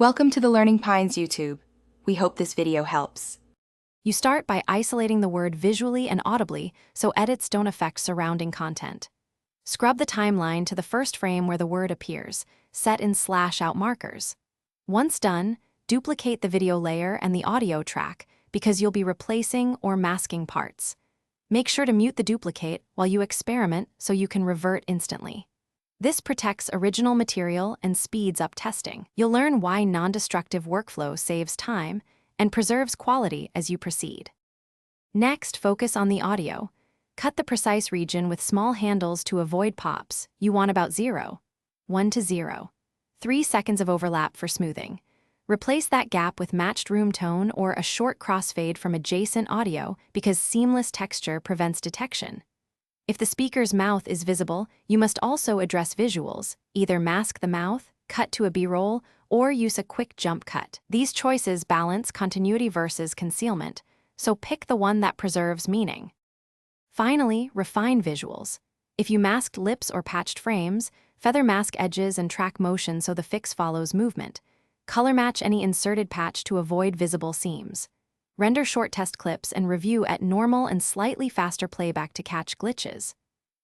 Welcome to the Learning Pines YouTube. We hope this video helps. You start by isolating the word visually and audibly so edits don't affect surrounding content. Scrub the timeline to the first frame where the word appears, set in /out markers. Once done, duplicate the video layer and the audio track because you'll be replacing or masking parts. Make sure to mute the duplicate while you experiment so you can revert instantly. This protects original material and speeds up testing. You'll learn why non-destructive workflow saves time and preserves quality as you proceed. Next, focus on the audio. Cut the precise region with small handles to avoid pops. You want about 1 to 0. 3 seconds of overlap for smoothing. Replace that gap with matched room tone or a short crossfade from adjacent audio because seamless texture prevents detection. If the speaker's mouth is visible, you must also address visuals, either mask the mouth, cut to a B-roll, or use a quick jump cut. These choices balance continuity versus concealment, so pick the one that preserves meaning. Finally, refine visuals. If you masked lips or patched frames, feather mask edges and track motion so the fix follows movement. Color match any inserted patch to avoid visible seams. Render short test clips and review at normal and slightly faster playback to catch glitches.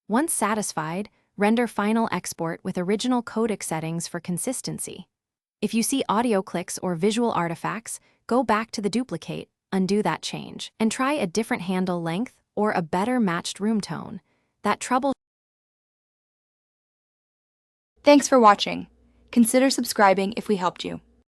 Once satisfied, render final export with original codec settings for consistency. If you see audio clicks or visual artifacts, go back to the duplicate, undo that change, and try a different handle length or a better matched room tone. Thanks for watching. Consider subscribing if we helped you.